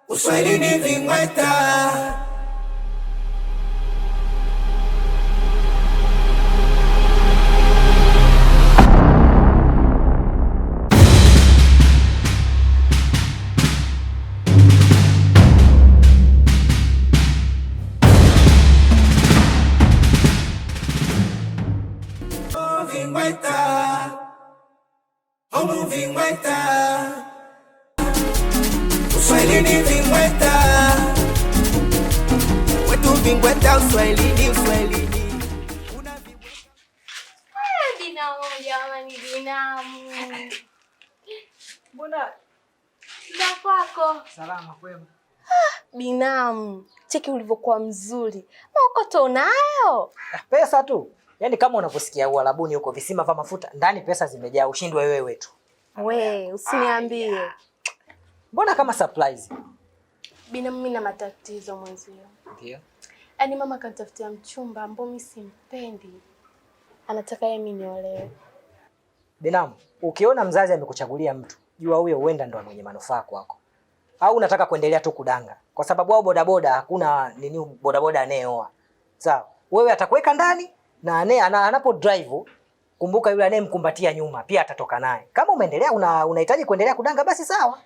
Uswahilini ving'weta. Ving'weta. Omu ving'weta. Uswahilini ving'weta. Wetu ving'weta uswahilini uswahilini. Binamu jamani binamu. Mbona? Za kwako. Salama kwema. Binamu, cheki ulivyokuwa mzuri. Maokoto unayo? Pesa tu. Yaani kama unavyosikia Uarabuni huko visima vya mafuta, ndani pesa zimejaa, ushindwe wewe tu. We, usiniambie. Mbona kama surprise? Binamu, mimi na matatizo mwenzio. Ndio. Yaani mama kanitafutia mchumba ambao mimi simpendi. Anataka yeye mimi niolewe. Binamu, ukiona mzazi amekuchagulia mtu, jua huyo huenda ndo mwenye manufaa kwako. Au unataka kuendelea tu kudanga? Kwa sababu wao bodaboda hakuna nini bodaboda anayeoa. Sawa. Wewe atakuweka ndani na anapo drive, kumbuka yule anayemkumbatia nyuma pia atatoka naye. Kama umeendelea unahitaji kuendelea kudanga basi sawa.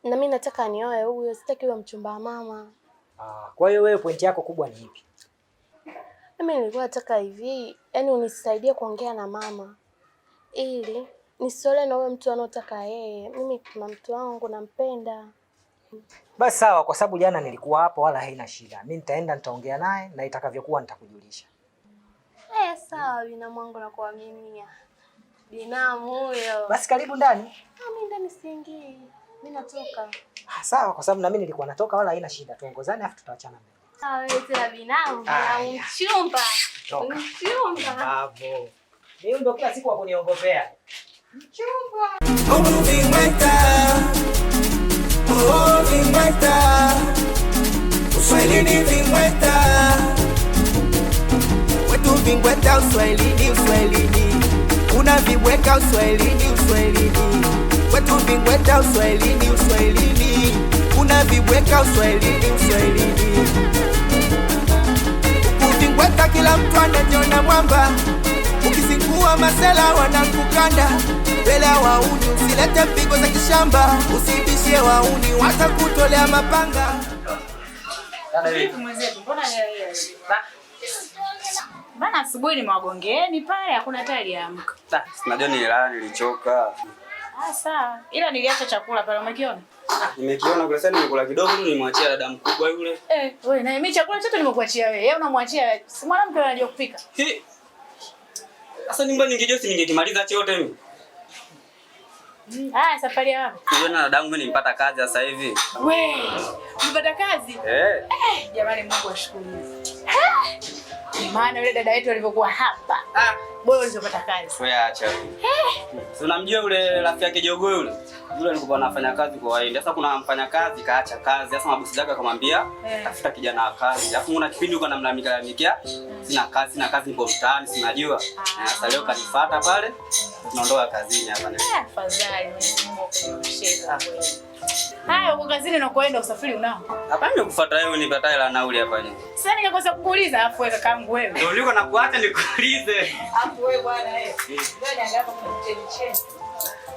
Na mimi nataka nioe huyo, sitaki huyo mchumba wa mama. Kwa hiyo wewe pointi yako kubwa ni ipi? Mimi nilikuwa nataka hivi, yani unisaidie kuongea na mama ili nisiolewe na huyo mtu anotaka yeye. Mimi kuna mtu wangu nampenda. Basi sawa, kwa sababu jana nilikuwa hapo wala haina shida. Mimi nitaenda nitaongea naye na itakavyokuwa nitakujulisha. Sawa binamu wangu nakuaminia. Binamu huyo. Basi karibu ndani. Mimi ndani siingii. Mimi natoka. Sawa, kwa sababu na mimi nilikuwa natoka wala haina shida. Tuongozane afu tutaachana mbele. Sawa, wewe tena binamu, mchumba. Mchumba. Bravo. Mimi ndo kila siku wakuniongopea. Mchumba. Omu ving'weta. Oh ving'weta. Uswahilini ving'weta. Wetu ving'weta uswahilini uswahilini. Unavibweka uswahilini uswahilini. Wetu ving'weta uswahilini uswahilini. Unavibweka uswahilini uswahilini. Ukiving'weta kila mtu anajiona mwamba. Ukisingua masela wanakukanda. Mbele ya wauni usilete mpigo za kishamba. Usibishie wauni watakutolea mapanga. Vipi mwenzetu, mbona leo? Bana asubuhi nimewagongeni pale hakuna hata aliamka. Najua nilala nilichoka. Sawa. Ila niliacha chakula pale umekiona? Nimekiona kule sasa nimekula kidogo tu nimwachia dada mkubwa yule. Wewe na mimi chakula chote nimekuachia wewe. Yeye unamwachia si mwanamke anajua kupika. Sasa nyumbani ningejua si ningekimaliza chote mimi. Safari ya wapi? Unajua na dadangu mimi nimpata kazi sasa hivi. Wewe, umepata kazi? Jamani Mungu ashukuriwe. Maana yule dada yetu alivyokuwa hapa. Bora ulipata kazi. Wewe acha. Si unamjua yule rafiki yake Jogo yule? Yule alikuwa anafanya kazi kwa waende. Sasa kuna mfanya kazi kaacha kazi. Sasa mabosi zake akamwambia tafuta kijana wa kazi. Alafu kuna kipindi uko namlamika sina kazi nipo mtaani sinajua. Sasa leo kanifuata pale. Tunaondoka kazini hapa leo. Afadhali Mungu akushika kweli. Haya uko kazini unakoenda usafiri unao? Hapa nimekufuata wewe nipata hela nauli hapa nyinyi. Sasa nikakosa kukuuliza afu wewe kakaangu wewe. Ndio niko nakuacha nikuulize. Afu wewe bwana Ngoja ngapa kwa cheni.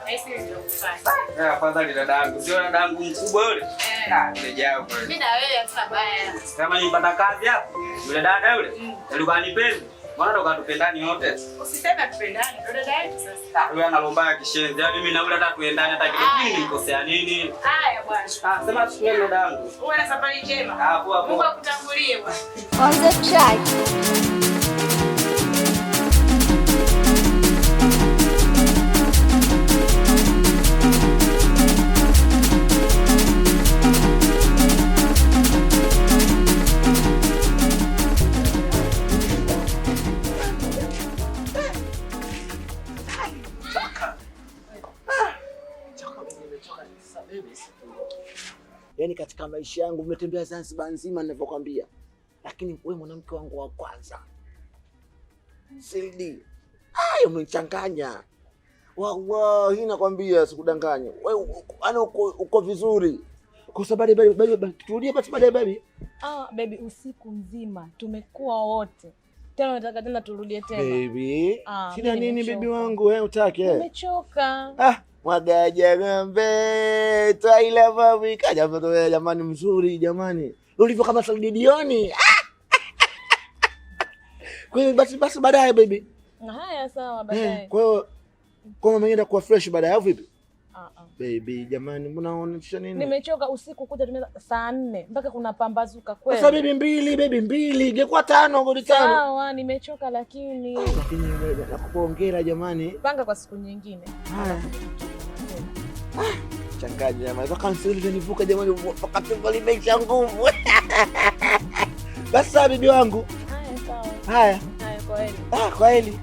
Hisi ndio kufanya. Afadhali dadangu, sio dadangu mkubwa yule. Nimejao kweli. Mimi na wewe hata baya. Kama nipata kazi hapo, yule dada yule, alikuwa anipenda. Mbona ndo katupendani wote? Usiseme tupendane, ndo dada yetu sasa. Yule analomba kishenzi. Yaani mimi na yule hata tuendane hata kidogo nikosea nini? Haya bwana. Sema tusiwe dadangu. Uwe na safari njema. Hapo. Mungu akutangulie bwana. On the track. Yaani katika maisha yangu nimetembea Zanzibar nzima ninavyokuambia. Lakini wewe mwanamke wangu wa kwanza. Sildi. Umenichanganya. Wallahi nakwambia sikudanganya. Wewe ana uko vizuri. Kwa sababu baby turudie basi baadaye baby. Baby usiku mzima tumekuwa wote. Tena nataka tena turudie tena. Baby. Shida nini baby wangu wewe utake? Nimechoka. Mwagaja ng'ombe, Twaila babi, kaja mtoto jamani mzuri jamani. Ulivyo kama Saudi Dioni. Kwa hiyo basi baadaye baby. Haya sawa baadaye. Kwa hiyo kama mmeenda kuwa fresh baadaye au vipi? Baby jamani mbona unaonyesha nini? Nimechoka usiku kuja tumeza saa 4 mpaka kuna pambazuka kweli. Sasa baby mbili, ingekuwa 5 ngodi 5. Sawa nimechoka lakini nakupongeza jamani. Panga kwa siku nyingine. Haya. Changanya jamani. Toka nsili nivuka jamani mpaka tumbo limeisha nguvu. Basi bibi wangu. Haya sawa. Haya kwaheri. Kwaheri.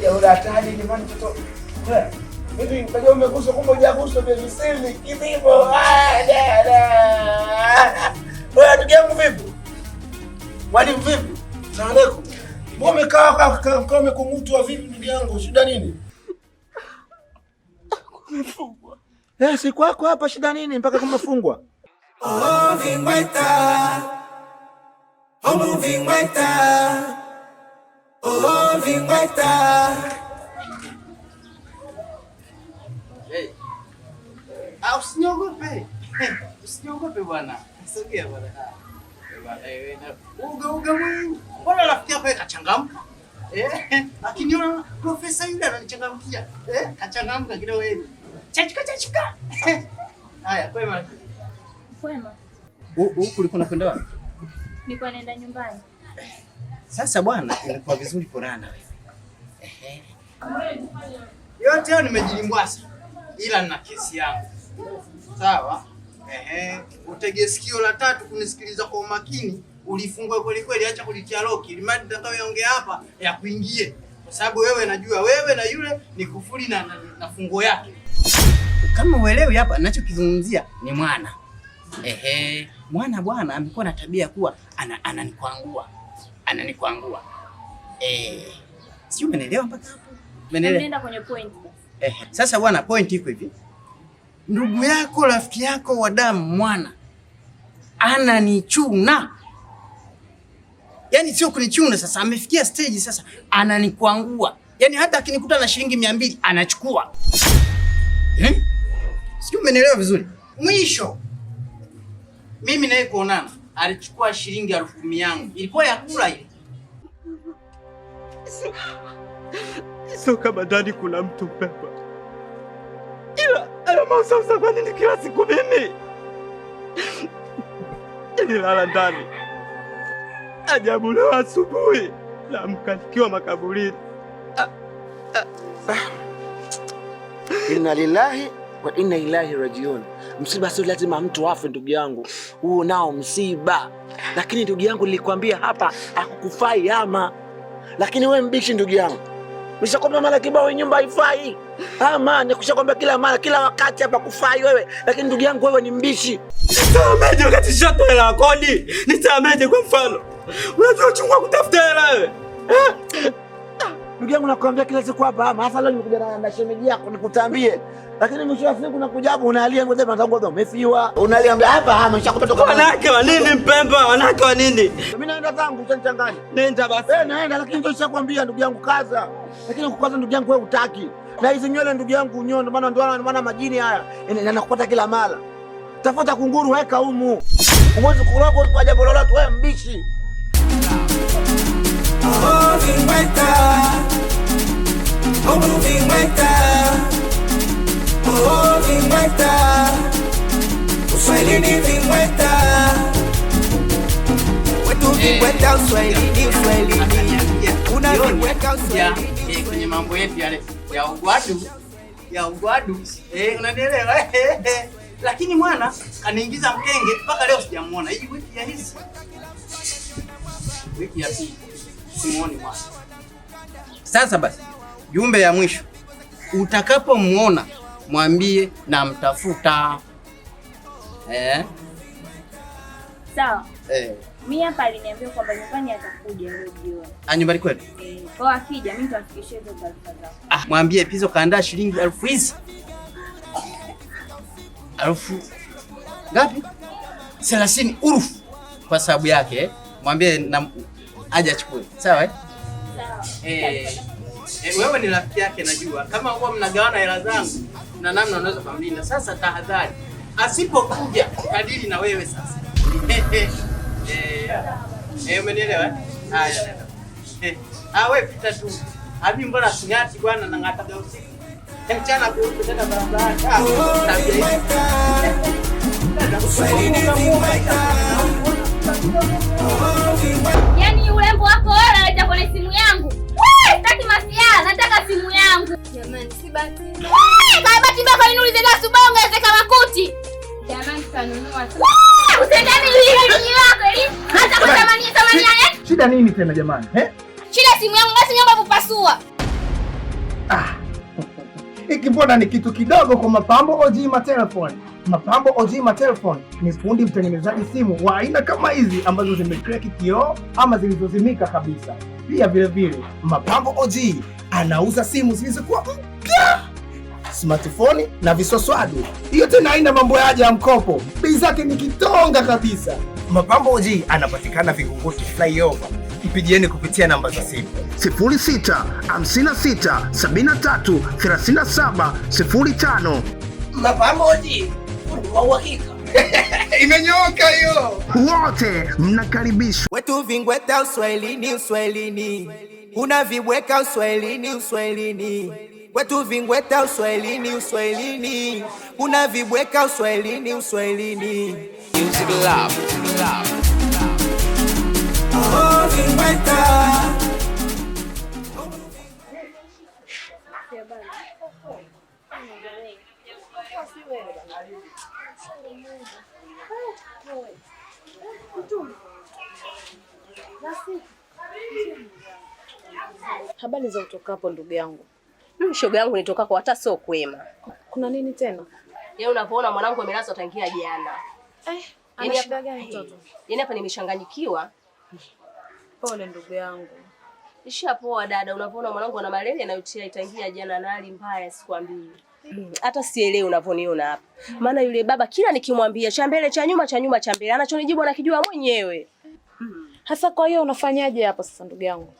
Ya unatani jamani mtoto. Hivi unajua umegusa kumbe hujagusa baby sili kidhibo. Wewe ndugu yangu vipi? Mwalimu vipi? Asalamu alaykum. Mbona umekaa kama umekungutwa vipi ndugu yangu? Shida nini? Kumefungwa. Si kwako hapa shida nini mpaka kumefungwa? Vingweta. Hey. Usiniogope. Usiniogope bwana. Sogea bwana. Uga mwingi. Mbona rafiki yako kachangamka? Akiniona profesa yule ananichangamkia. Kachangamka kidogo hivi. Chachuka. Haya, kwema. Kwema. Huko ulikuwa unakwenda wapi? Nilikuwa naenda nyumbani. Sasa bwana, ilikuwa vizuri kurana wewe. Yote hayo nimejilimbwasa. Ila nina kesi yangu. Sawa? Utege sikio la tatu kunisikiliza kwa umakini, ulifungwa kweli kweli, acha kulitia loki. Limadi nitakayoongea hapa ya kuingie. Kwa sababu wewe najua wewe na yule ni kufuri na fungo yake. Kama uelewi hapa ninachokizungumzia ni mwana. Mwana bwana amekuwa na tabia kuwa ananikwangua. Sio umeelewa mpaka hapo? Umeelewa? Nenda kwenye point. Sasa bwana point iko hivi. Ndugu yako rafiki yako wa damu mwana ananichuna. Yaani sio kunichuna sasa, amefikia stage sasa ananikwangua. Yaani hata akinikuta na shilingi 200 anachukua. Sio umeelewa vizuri? Mwisho mimi naye kuonana alichukua shilingi 10,000 yangu. Ilikuwa ya kula ile. Sio kama ndani kuna mtu pepa. Ila haya mausausa kwa nini kila siku mimi? Nilala ndani. Ajabu leo asubuhi naamka nikiwa makaburini. Inna lillahi wa inna ilaihi rajiun. Msiba sio lazima mtu afe ndugu yangu. Huo nao msiba. Lakini ndugu yangu nilikwambia hapa hakukufai ama. Lakini wewe mbishi ndugu yangu. Nishakwambia mara kibao nyumba haifai. Nikushakwambia kila mara kila wakati hapa kufai wewe. Lakini ndugu yangu wewe ni mbishi. Nitameje wakati shato hela kodi? Nitameje kwa mfano? Unajua chungwa kutafuta hela wewe. Ndugu yangu nakwambia kila siku hapa hasa leo nimekuja na shemeji yako nikutambie. Lakini mwisho wa siku unakuja hapo unalia ngoja matangazo umefiwa. Unalia hapa ameshakupa toka. Wanawake wa nini Mpemba? Wanawake wa nini? Mimi naenda zangu utanichanganya. Nenda basi. Naenda lakini ndio nishakwambia ndugu yangu kaza. Lakini kukaza ndugu yangu wewe hutaki. Na hizo nywele ndugu yangu unyondo, maana majini haya yanakupata kila mara. Tafuta kunguru weka humu. Uweze kurogo kwa jambo lolote wewe mbishi. Oh, Vingweta. Oh, Vingweta. Oh, Vingweta. Uswahilini Vingweta. Wetu Vingweta Uswahilini Uswahilini. Una Vingweta Uswahilini kwenye mambo yetu yale ya ugwadu. Unanielewa? Lakini mwana kaniingiza mkenge mpaka leo sijamuona. Hii wiki ya hizi. Wiki ya pili. Simuoni mwana. Sasa basi, jumbe ya mwisho. Utakapomuona mwambie namtafuta. Sawa. Mimi hapa aliniambia kwamba nyumbani atakuja leo jioni. Nyumbani kwetu? Kwa akija mimi nitafikishia hizo taarifa zako. Mwambie Pizzo kaandaa shilingi 1000 hizi. 1000 ngapi? 30 urufu kwa sababu yake. Mwambie aje achukue. Sawa Sawa. Wewe ni rafiki yake najua. Kama huwa mnagawana hela zangu na namna unaweza kumlinda. Sasa tahadhari. Asipokuja kadiri na wewe sasa. Umenielewa? Haya. Wewe pita tu. Abi mbona sinyati bwana na ngataga usiku. Mchana kurudi tena barabarani. Yaani urembo wako wewe unaleta kwenye simu yangu. Sitaki masiala, nataka simu yangu. Jamani, si bahati. Bahati mbaya kwa nini ulizenga asubuhi ungezeka makuti? Jamani, kanunua tu. Usendani hili wako ili hata kwa 80. Shida nini tena jamani? Shida simu yangu basi nyomba kupasua. Hiki mbona ni kitu kidogo kwa Mapambo OG Matelphone. Mapambo OG Matelphone ni fundi mtengenezaji simu wa aina kama hizi ambazo zimecrack kioo ama zilizozimika kabisa. Pia vile vile Mapambo OG anauza simu zilizokuwa mpya, smartphone na visoswadu. Hiyo tena haina mambo yaje ya mkopo. Bei zake ni kitonga kabisa. Mapambo OG anapatikana Vingunguti Flyover. Mpigieni kupitia namba za simu 0656733705. Mapambo OG. Kwa uhakika. Imenyooka hiyo. Wote mnakaribishwa. Wetu Vingweta Uswahilini Uswahilini. Una vibweka Uswahilini Uswahilini. Wetu Vingweta Uswahilini Uswahilini. Una vibweka Uswahilini Uswahilini. Music love. Oh, Vingweta. Habari za utokapo ndugu yangu? Shoga yangu nitokako hata sio kwema. Kuna nini tena? Yeye unapoona mwanangu amelazwa tangia jana. Ana shida gani mtoto? Yaani hapa nimechanganyikiwa. Pole ndugu yangu. Nishapoa dada, unapoona mwanangu ana malaria na UTI tangia jana na hali mbaya sikwambii. Hata sielewi unavoniona hapa. Maana yule baba kila nikimwambia cha mbele cha nyuma cha mbele anachonijibu anakijua mwenyewe. Hasa kwa hiyo unafanyaje hapo sasa ndugu yangu?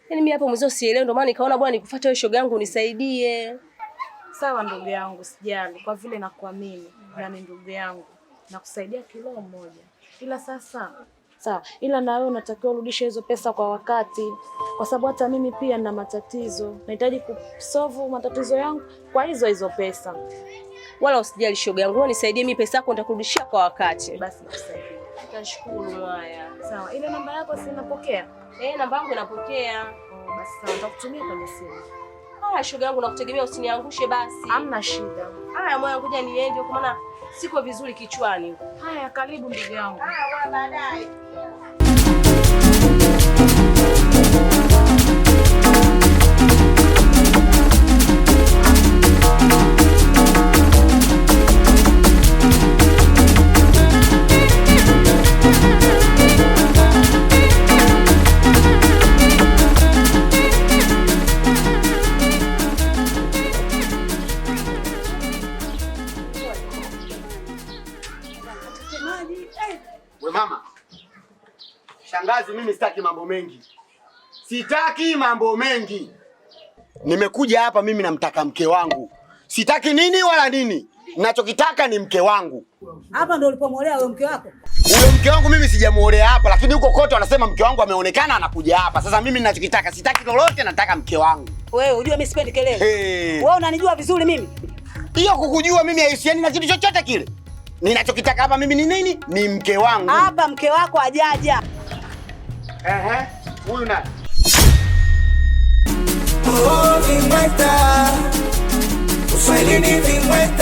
Yaani mimi hapo mzee sielewi, ndio maana nikaona bwana nikufuate wewe shoga yangu unisaidie. Sawa ndugu yangu, sijali kwa vile nakuamini na ni ndugu yangu. Nakusaidia kilo moja. Ila sasa sawa, ila na wewe unatakiwa urudishe hizo pesa kwa wakati, kwa sababu hata mimi pia nina matatizo. Nahitaji kusolve matatizo yangu kwa hizo pesa. Wala usijali shoga yangu, nisaidie mimi, pesa yako nitakurudishia kwa wakati. Basi nakusaidia. Nashukuru mwaya. Sawa, ile namba yako si napokea? Namba yangu napokea. Basi sawa, nitakutumia kwenye simu. Shoga yangu nakutegemea, usiniangushe basi. Hamna shida. Moyo ngoja niende kwa maana siko vizuri kichwani. Haya, karibu ndugu yangu. Baadaye. We mama. Shangazi, mimi sitaki mambo mengi. Sitaki mambo mengi. Nimekuja hapa mimi namtaka mke wangu. Sitaki nini wala nini. Ninachokitaka ni mke wangu. Hapa ndio ulipomolea wewe mke wako? Huyo mke wangu mimi sijamuolea hapa, lakini huko kote wanasema mke wangu ameonekana anakuja hapa. Sasa mimi ninachokitaka, sitaki lolote, nataka mke wangu. Wewe unajua mimi sipendi kelele. Wewe unanijua vizuri mimi. Hiyo kukujua mimi haihusiani na kitu chochote kile. Ninachokitaka hapa mimi ni nini? Ni mke wangu. Hapa mke wako ajaja. Huyu nani? Oh, vimweta. Uswahilini vimweta.